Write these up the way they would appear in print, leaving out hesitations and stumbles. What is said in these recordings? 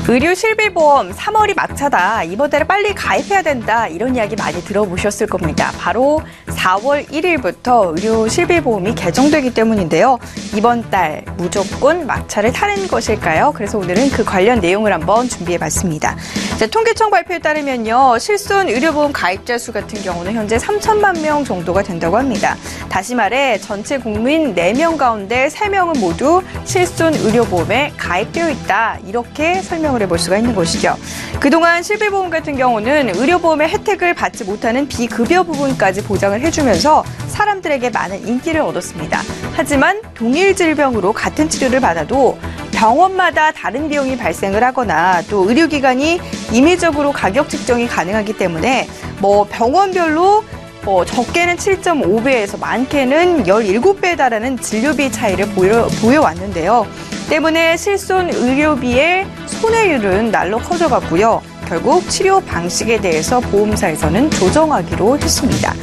의료 실비보험 3월이 막차다. 이번 달에 빨리 가입해야 된다. 이런 이야기 많이 들어보셨을 겁니다. 바로 4월 1일부터 의료 실비보험이 개정되기 때문인데요. 이번 달 무조건 막차를 타는 것일까요? 그래서 오늘은 그 관련 내용을 한번 준비해봤습니다. 통계청 발표에 따르면요. 실손 의료보험 가입자 수 같은 경우는 현재 3천만 명 정도가 된다고 합니다. 다시 말해 전체 국민 4명 가운데 3명은 모두 실손 의료보험에 가입되어 있다. 이렇게 설명을 해볼 수가 있는 것이죠. 그동안 실비보험 같은 경우는 의료보험의 혜택을 받지 못하는 비급여 부분까지 보장을 해주면서 사람들에게 많은 인기를 얻었습니다. 하지만 동일 질병으로 같은 치료를 받아도 병원마다 다른 비용이 발생을 하거나 또 의료기관이 임의적으로 가격 측정이 가능하기 때문에 병원별로 적게는 7.5배에서 많게는 17배에 달하는 진료비 차이를 보여왔는데요. 때문에 실손 의료비의 손해율은 날로 커져갔고요. 결국 치료 방식에 대해서 보험사에서는 조정하기로 했습니다.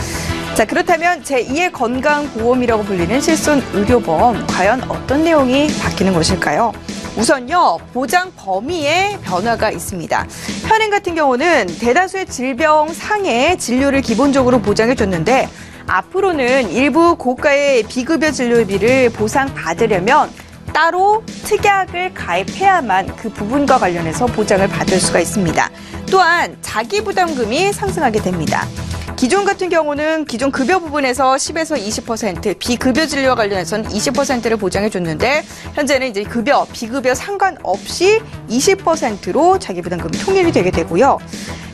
자, 그렇다면 제2의 건강보험이라고 불리는 실손 의료보험, 과연 어떤 내용이 바뀌는 것일까요? 우선요, 보장 범위에 변화가 있습니다. 현행 같은 경우는 대다수의 질병 상해 진료를 기본적으로 보장해줬는데 앞으로는 일부 고가의 비급여 진료비를 보상받으려면 따로 특약을 가입해야만 그 부분과 관련해서 보장을 받을 수가 있습니다. 또한 자기부담금이 상승하게 됩니다. 기존 같은 경우는 기존 급여 부분에서 10에서 20%, 비급여 진료와 관련해서는 20%를 보장해줬는데 현재는 이제 급여, 비급여 상관없이 20%로 자기부담금이 통일이 되게 되고요.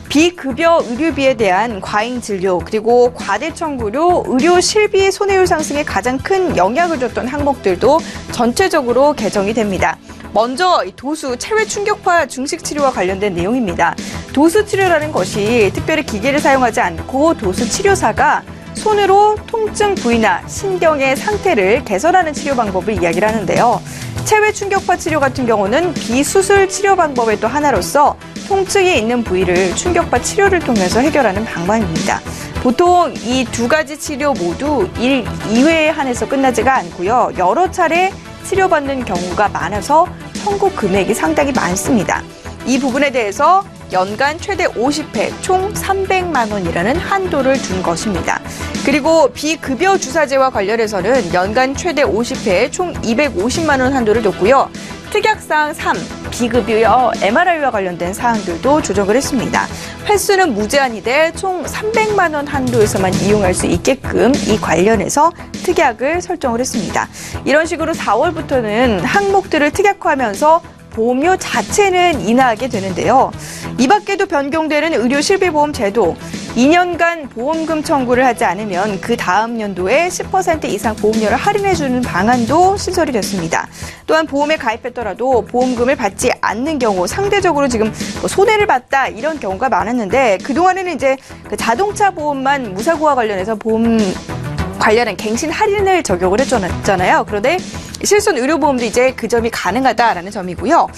비급여 의료비에 대한 과잉 진료 그리고 과대 청구료, 의료 실비 손해율 상승에 가장 큰 영향을 줬던 항목들도 전체적으로 개정이 됩니다. 먼저 도수, 체외 충격파 중식 치료와 관련된 내용입니다. 도수 치료라는 것이 특별히 기계를 사용하지 않고 도수 치료사가 손으로 통증 부위나 신경의 상태를 개선하는 치료 방법을 이야기를 하는데요. 체외 충격파 치료 같은 경우는 비수술 치료 방법의 또 하나로서 통증이 있는 부위를 충격파 치료를 통해서 해결하는 방법입니다. 보통 이 두 가지 치료 모두 1, 2회에 한해서 끝나지가 않고요. 여러 차례 치료받는 경우가 많아서 청구 금액이 상당히 많습니다. 이 부분에 대해서 연간 최대 50회 총 300만 원이라는 한도를 둔 것입니다. 그리고 비급여 주사제와 관련해서는 연간 최대 50회 총 250만 원 한도를 뒀고요. 특약사항 3, 비급여 MRI와 관련된 사항들도 조정을 했습니다. 횟수는 무제한이 돼 총 300만 원 한도에서만 이용할 수 있게끔 이 관련해서 특약을 설정을 했습니다. 이런 식으로 4월부터는 항목들을 특약화하면서 보험료 자체는 인하하게 되는데요. 이 밖에도 변경되는 의료 실비보험 제도, 2년간 보험금 청구를 하지 않으면 그 다음 연도에 10% 이상 보험료를 할인해주는 방안도 신설이 됐습니다. 또한 보험에 가입했더라도 보험금을 받지 않는 경우 상대적으로 지금 손해를 봤다 이런 경우가 많았는데 그동안에는 이제 그 자동차 보험만 무사고와 관련해서 보험 관련한 갱신 할인을 적용을 해줬잖아요. 그런데 실손 의료보험도 이제 그 점이 가능하다라는 점이고요.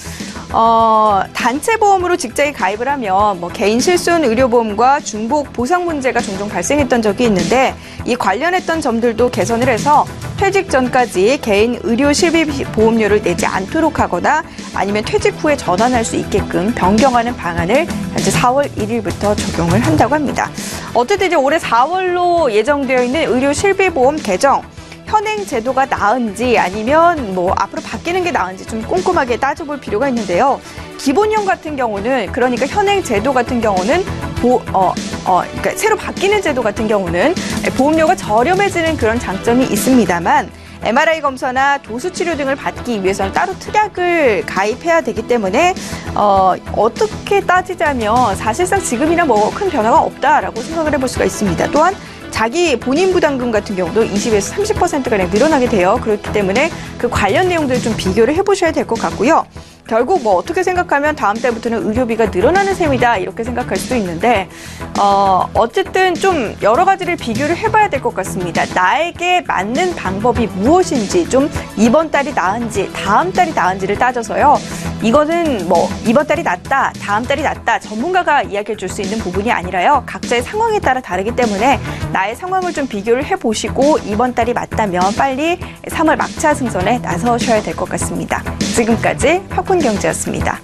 단체 보험으로 직장에 가입을 하면 개인 실손 의료보험과 중복 보상 문제가 종종 발생했던 적이 있는데 이 관련했던 점들도 개선을 해서 퇴직 전까지 개인 의료 실비 보험료를 내지 않도록 하거나 아니면 퇴직 후에 전환할 수 있게끔 변경하는 방안을 현재 4월 1일부터 적용을 한다고 합니다. 어쨌든 이제 올해 4월로 예정되어 있는 의료 실비보험 개정. 현행 제도가 나은지 아니면 앞으로 바뀌는 게 나은지 좀 꼼꼼하게 따져볼 필요가 있는데요. 기본형 같은 경우는 그러니까 현행 제도 같은 경우는 그러니까 새로 바뀌는 제도 같은 경우는 보험료가 저렴해지는 그런 장점이 있습니다만 MRI 검사나 도수 치료 등을 받기 위해서는 따로 특약을 가입해야 되기 때문에 어떻게 따지자면 사실상 지금이나 큰 변화가 없다라고 생각을 해볼 수가 있습니다. 또한 자기 본인 부담금 같은 경우도 20에서 30%가량 늘어나게 돼요. 그렇기 때문에 그 관련 내용들을 좀 비교를 해보셔야 될 것 같고요. 결국 어떻게 생각하면 다음 달부터는 의료비가 늘어나는 셈이다 이렇게 생각할 수도 있는데 어쨌든 좀 여러 가지를 비교를 해봐야 될 것 같습니다. 나에게 맞는 방법이 무엇인지 좀 이번 달이 나은지 다음 달이 나은지를 따져서요. 이거는 이번 달이 낫다, 다음 달이 낫다 전문가가 이야기해 줄 수 있는 부분이 아니라요. 각자의 상황에 따라 다르기 때문에 나의 상황을 좀 비교를 해보시고 이번 달이 맞다면 빨리 3월 막차 승선에 나서셔야 될 것 같습니다. 지금까지 팝콘경제였습니다.